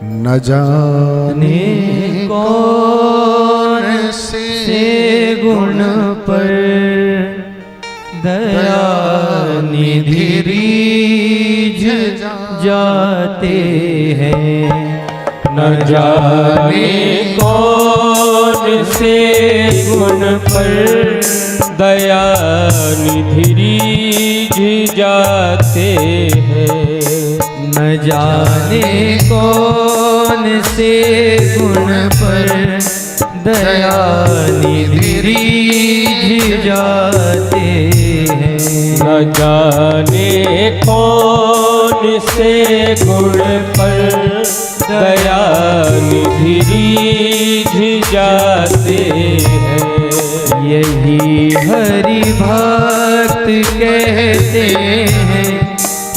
न जाने कौन से गुण पर दया निधि रीझ जाते हैं। न जाने कौन से गुण पर दया निधि रीझ जाते हैं। न जाने कौन से गुण पर दया निधि रीझ जाते हैं। न जाने कौन से गुण पर दया निधि रीझ जाते हैं। यही हरि भक्त कहते हैं,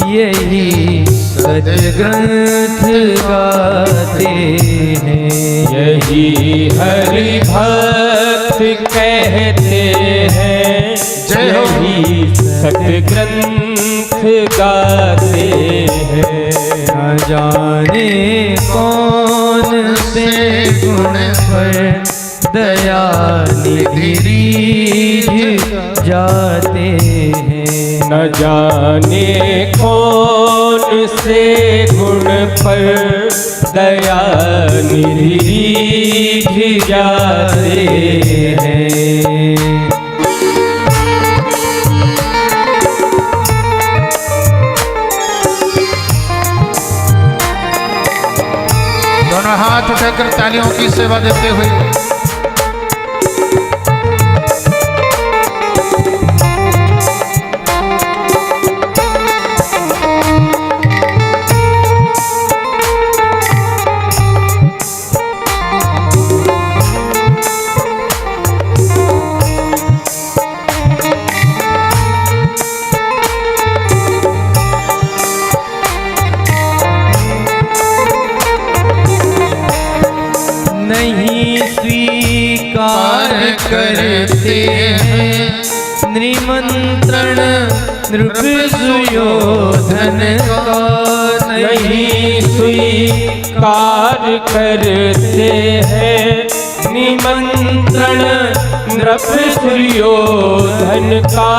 यही सद्ग्रंथ गाते हैं। यही हरि भक्त कहते हैं, यही सद्ग्रंथ गाते हैं। न जाने कौन से गुण पर दया निधि रीझ जाते हैं। न जाने कौन से गुण पर दया निधि रीझ जाते हैं। दोनों हाथ उठाकर तालियों की सेवा देते हुए नहीं स्वीकार करते हैं निमंत्रण नृप सुयोधन का। नहीं स्वीकार करते हैं निमंत्रण नृप सुयोधन का।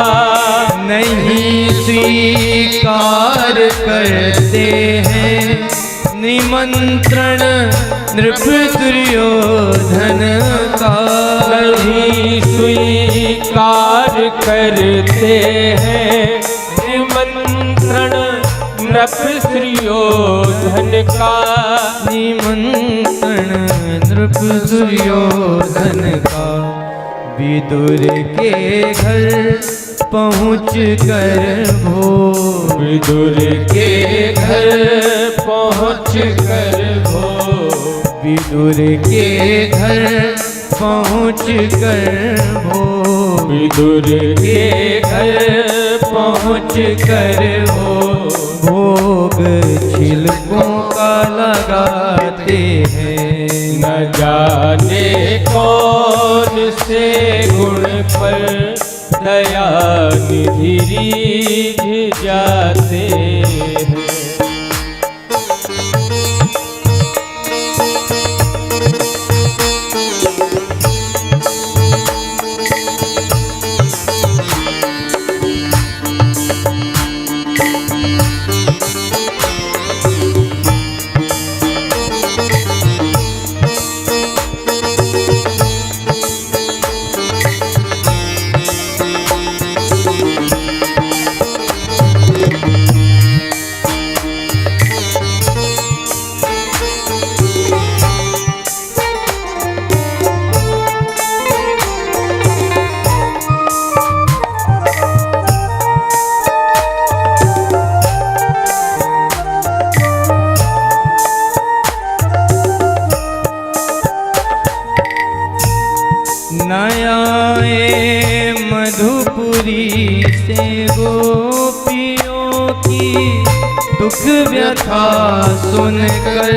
नहीं स्वीकार करते हैं निमंत्रण नृप दुर्योधन का। नहीं स्वीकार करते हैं निमंत्रण नृप दुर्योधन का। निमंत्रण नृप दुर्योधन का। विदुर के घर पहुँच कर भोग, विदुर के घर पहुँच कर भोग, विदुर के घर पहुँच कर भोग, विदुर के घर पहुँच कर भोग छिलकों का लगाते हैं। न जाने कौन से गुण पर दया निधि रीझ जाते हैं। मधुपुरी से गोपियों की दुख व्यथा सुनकर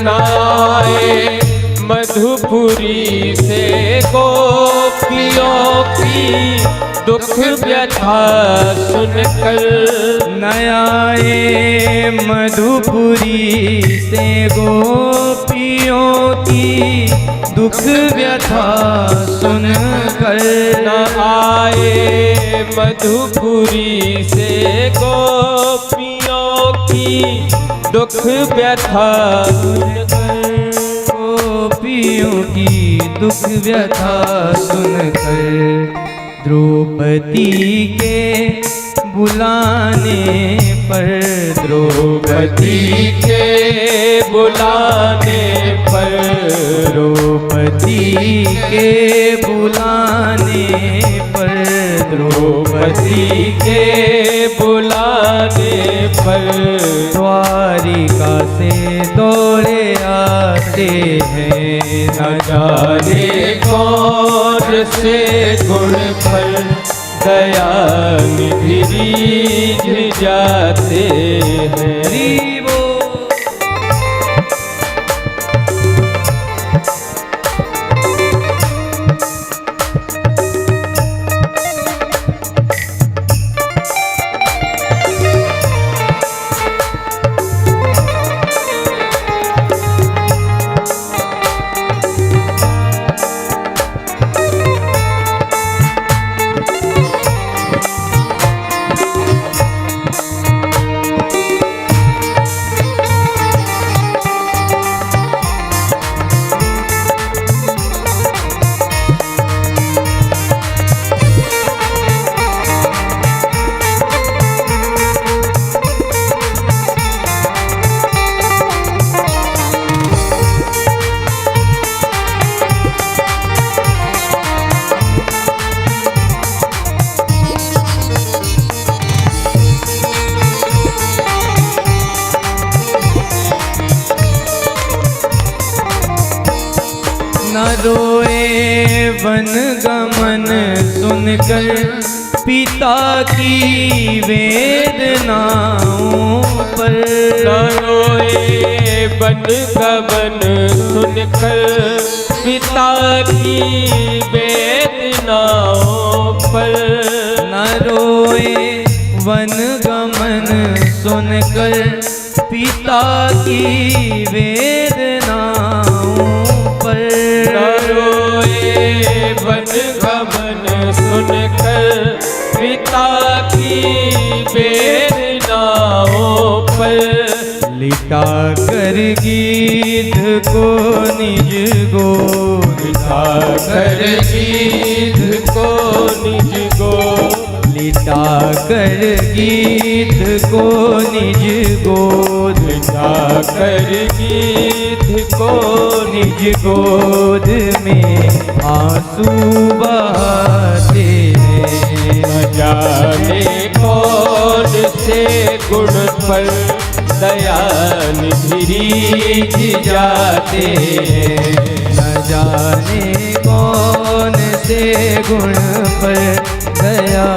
नाए मधुपुरी से गोपियों गोपियों की दुख व्यथा सुनकर न आए मधुपुरी से गोपियों की दुख व्यथा सुनकर। न आए मधुपुरी से गोपियों की दुख व्यथा सुनकर। गोपियों की दुख व्यथा सुनकर द्रौपदी के बुलाने पर, द्रौपदी के बुलाने पर, द्रौपदी के बुलाने पर, द्रौपदी के बुलाने पर द्वारिका से दौड़े आते हैं। न जाने कौन से गुण पर दया निधि रीझ जाते हैं। न रोए वन गमन सुनकर पिता की वेदनाओं पर। न रोए वन गमन सुनकर पिता की वेदनाओं पर। न रोए वन गमन सुनकर पिता की वेदनाओं पर। न रोए वन गमन सुनकर पिता की वेदनाओं पर। लिटा कर गीत को निज गोद, लिटा कर गीत को निज गोद, लिटा कर गीत को निज गोद, लिटा कर गीत को निज गोद में आंसू बहाते हैं। न जाने कौन से गुण पर दया निधि रीझ जाते हैं। न जाने कौन से गुण पर दया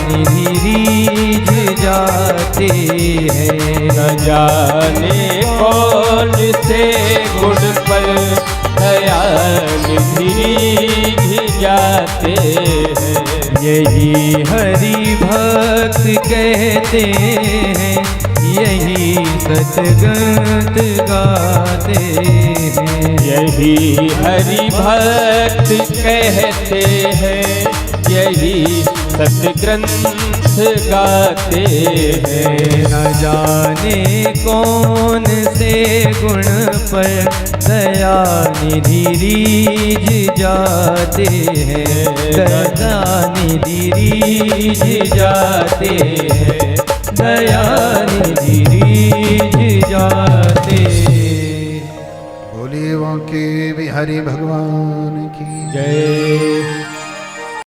निधि रीझ जाते हैं। न जाने कौन से गुण पर दया निधि रीझ जाते हैं। यही हरि भक्त कहते हैं, यही सतगत गाते हैं। यही हरि भक्त कहते हैं, यही सतग्रंथ गाते हैं। न जाने कौन से गुण पर दया निधि रीझ जाते हैं। दया निधि रीझ जाते हैं। दया निधि रीझ जाते। बोलिए वहाँ के बिहारी भगवान की जय।